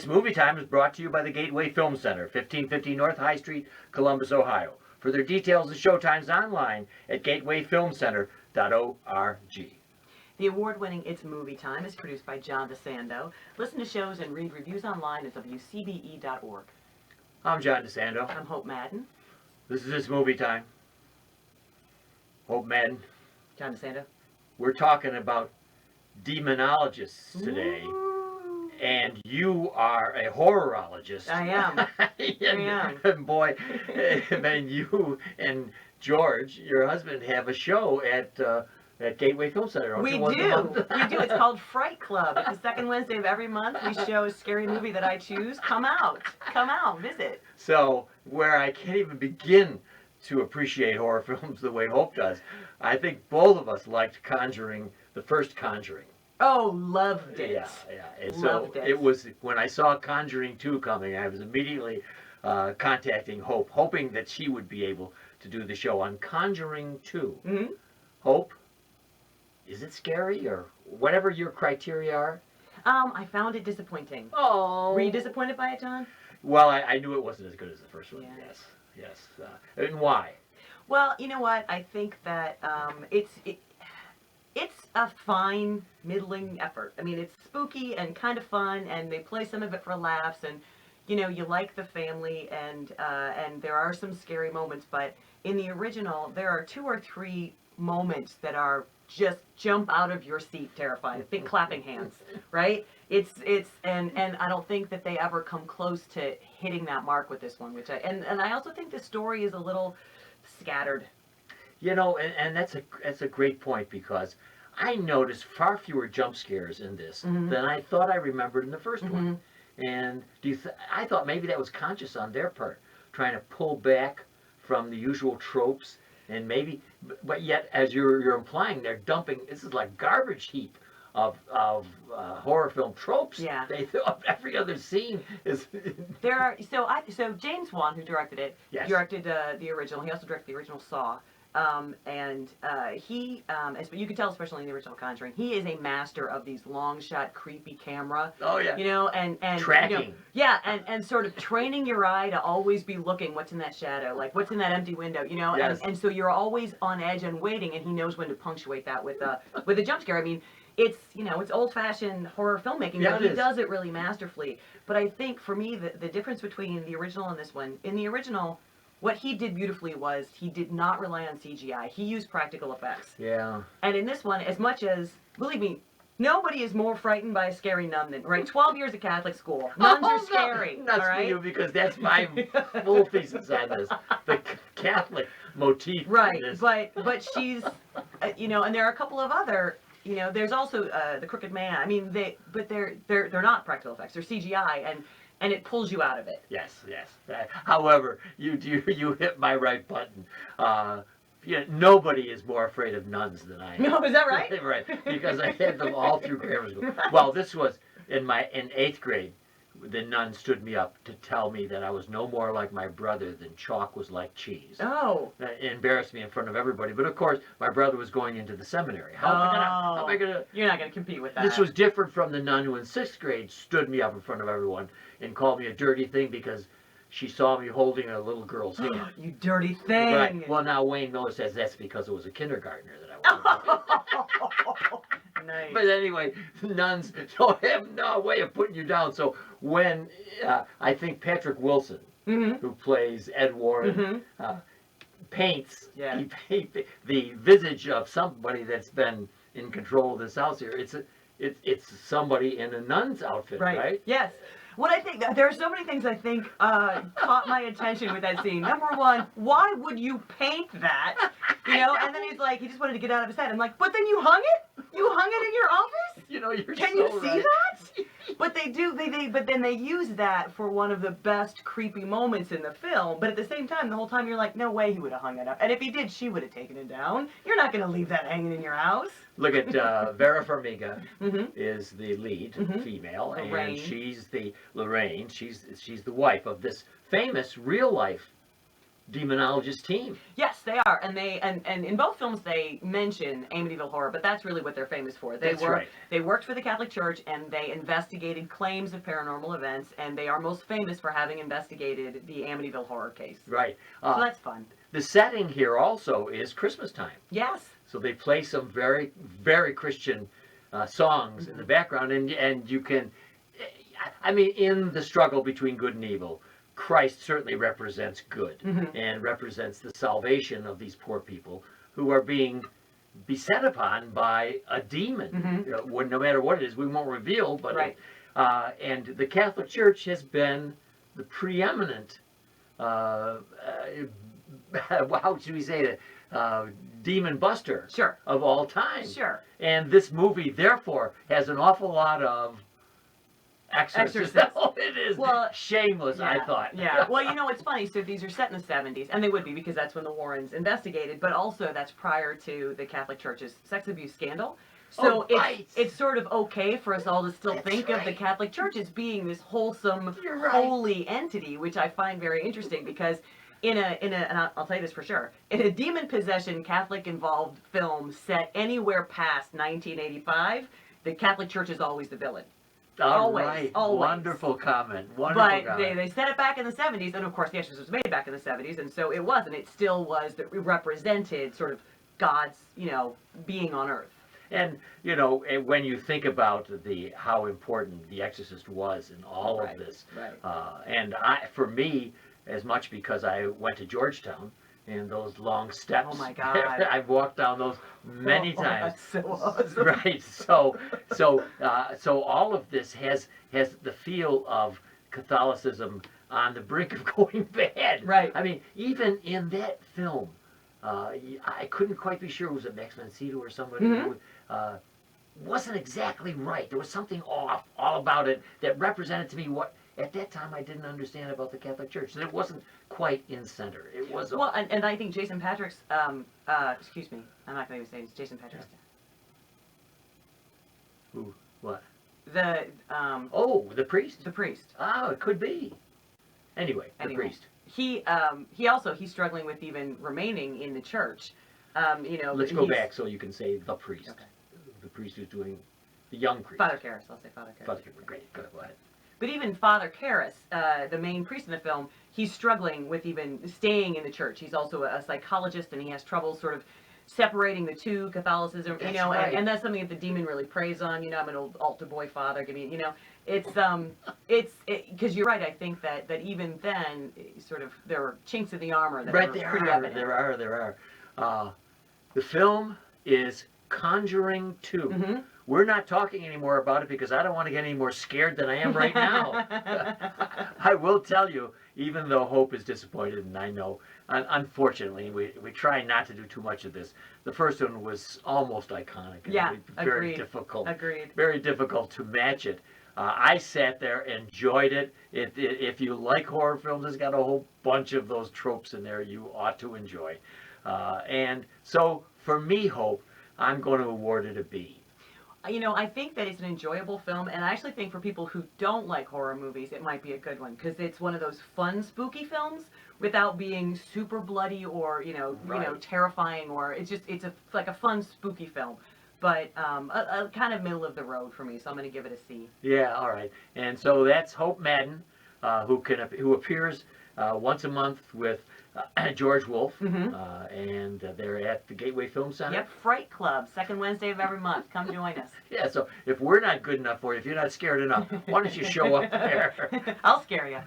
Movie Time is brought to you by the Gateway Film Center, 1550 North High Street, Columbus, Ohio. For their details and showtimes online at gatewayfilmcenter.org. The award-winning It's Movie Time is produced by John DeSando. Listen to shows and read reviews online at WCBE.org. I'm John DeSando. I'm Hope Madden. This is It's Movie Time. Hope Madden. John DeSando. We're talking about demonologists today. Ooh. And you are a horrorologist. I am. I am. And boy, and you and George, your husband, have a show at Gateway Film Center. We do. It's called Fright Club. It's the second Wednesday of every month. We show a scary movie that I choose. Come out. Visit. So, where I can't even begin to appreciate horror films the way Hope does, I think both of us liked Conjuring, the first Conjuring. Oh, loved it. Yeah. And loved so it. It was when I saw Conjuring 2 coming, I was immediately contacting Hope, hoping that she would be able to do the show on Conjuring 2. Mm-hmm. Hope, is it scary or whatever your criteria are? I found it disappointing. Oh. Were you disappointed by it, John? Well, I knew it wasn't as good as the first one. Yeah. Yes. And why? Well, you know what? I think that it's a fine, middling effort. I mean, it's spooky and kind of fun, and they play some of it for laughs, and you know, you like the family, and there are some scary moments. But in the original, there are 2 or 3 moments that are just jump out of your seat, terrifying. Big clapping hands, right? It's and I don't think that they ever come close to hitting that mark with this one, which I also think the story is a little scattered. You know, and that's a great point, because I noticed far fewer jump scares in this than I thought I remembered in the first one. And I thought maybe that was conscious on their part, trying to pull back from the usual tropes, and maybe, but yet, as you're implying, they're dumping. This is like garbage heap of horror film tropes. Yeah. They thought every other scene is. There are so James Wan, who directed it, Yes. directed the original. He also directed the original Saw. He, as you can tell, especially in the original Conjuring, he is a master of these long shot, creepy camera. Oh yeah. You know, and tracking. You know, and sort of training your eye to always be looking what's in that shadow, like what's in that empty window. You know, Yes. and so you're always on edge and waiting, and he knows when to punctuate that with a jump scare. I mean, it's old fashioned horror filmmaking, Yeah, but he is. does it really masterfully. But I think for me, the difference between the original and this one, in the original, what he did beautifully was he did not rely on CGI. He used practical effects. Yeah. And in this one, as much as, believe me, nobody is more frightened by a scary nun than, right? 12 years of Catholic school. Nuns are scary. Nuts all right? for you, because that's my full thesis on this. The Catholic motif. Right, in this. but she's, and there are a couple of other, there's also the Crooked Man. I mean, they're not practical effects. They're CGI, and it pulls you out of it. Yes. However, you hit my right button. Nobody is more afraid of nuns than I am. No, is that right? Right, because I had them all through grammar school. Well, this was in 8th grade. The nun stood me up to tell me that I was no more like my brother than chalk was like cheese. Oh. That embarrassed me in front of everybody. But of course, my brother was going into the seminary. How am I gonna? You're not gonna compete with that. This was different from the nun who in 6th grade stood me up in front of everyone and called me a dirty thing because she saw me holding a little girl's hand. You dirty thing. Right. Well, now Wayne Miller says that's because it was a kindergartner that I was. Nice. But anyway, nuns don't have no way of putting you down. So when I think Patrick Wilson, who plays Ed Warren, paints the visage of somebody that's been in control of this house here, it's somebody in a nun's outfit, right? Yes. What I think, there are so many things I think caught my attention with that scene. Number one, why would you paint that? And then he's like, he just wanted to get out of his head. I'm like, but then you hung it? You hung it in your office? Can you see that? But they do, but then they use that for one of the best creepy moments in the film. But at the same time, the whole time you're like, no way he would have hung it up. And if he did, she would have taken it down. You're not going to leave that hanging in your house. Look at Vera Farmiga is the lead female, Lorraine. And she's the Lorraine. She's the wife of this famous real life demonologist team. Yes, they are, and and in both films they mention Amityville Horror, but that's really what they're famous for. That's right. They worked for the Catholic Church and they investigated claims of paranormal events, and they are most famous for having investigated the Amityville Horror case. Right. So that's fun. The setting here also is Christmas time. Yes. So they play some very, very Christian songs in the background, and you can, I mean, in the struggle between good and evil, Christ certainly represents good and represents the salvation of these poor people who are being beset upon by a demon. No matter what it is, we won't reveal, but right. And the Catholic Church has been the preeminent, how should we say it, demon buster Sure. of all time. Sure. And this movie, therefore, has an awful lot of exorcism. It is shameless, yeah, I thought. Yeah. Well, you know, it's funny. So these are set in the 70s, and they would be because that's when the Warrens investigated, but also that's prior to the Catholic Church's sex abuse scandal. So it's sort of okay for us all to still think of the Catholic Church as being this wholesome, holy entity, which I find very interesting because and I'll tell you this for sure, in a demon possession Catholic involved film set anywhere past 1985, the Catholic Church is always the villain. Always. Wonderful comment. Wonderful comment. They set it back in the 70s, and of course The Exorcist was made back in the 70s, and so it was, and it still was, that represented sort of God's, being on earth. And, when you think about how important The Exorcist was in all of this, and for me, as much because I went to Georgetown, and those long steps. Oh my God! I've walked down those many times. That's so awesome. Right. So all of this has the feel of Catholicism on the brink of going bad. Right. I mean, even in that film, I couldn't quite be sure it was a Max Mancito or somebody who wasn't exactly right. There was something off all about it that represented to me what at that time I didn't understand about the Catholic Church. And it wasn't quite in center. It was and I think Jason Patrick's excuse me, I'm not going to even say it's Jason Patrick's. Who? What? The the priest. The priest. Oh, it could be. Anyway, the priest. He's struggling with even remaining in the church. Let's go back so you can say the priest. Okay. The priest who's doing the young priest. Father Karras. I'll say Father Karras. Father Karras. Great. Go ahead. But even Father Karras, the main priest in the film, he's struggling with even staying in the church. He's also a psychologist, and he has trouble sort of separating the two, Catholicism, right. and that's something that the demon really preys on. I'm an old altar boy father. Give me, it's because you're right. I think that even then, sort of there are chinks in the armor that right, were pretty evident. There are. The film is Conjuring 2. We're not talking anymore about it because I don't want to get any more scared than I am right now. I will tell you, even though Hope is disappointed, and I know, unfortunately, we try not to do too much of this. The first one was almost iconic. Yeah, very difficult. Agreed. Very difficult to match it. I sat there, enjoyed it. If you like horror films, it's got a whole bunch of those tropes in there you ought to enjoy. And so, for me, Hope, I'm going to award it a B. I think that it's an enjoyable film, and I actually think for people who don't like horror movies, it might be a good one, because it's one of those fun, spooky films without being super bloody or, terrifying, or it's like a fun, spooky film. But a kind of middle of the road for me, so I'm going to give it a C. Yeah, all right. And so that's Hope Madden, who appears once a month with George Wolfe, and they're at the Gateway Film Center. Yep, Fright Club, second Wednesday of every month. Come join us. Yeah, so if we're not good enough for you, if you're not scared enough, why don't you show up there? I'll scare you.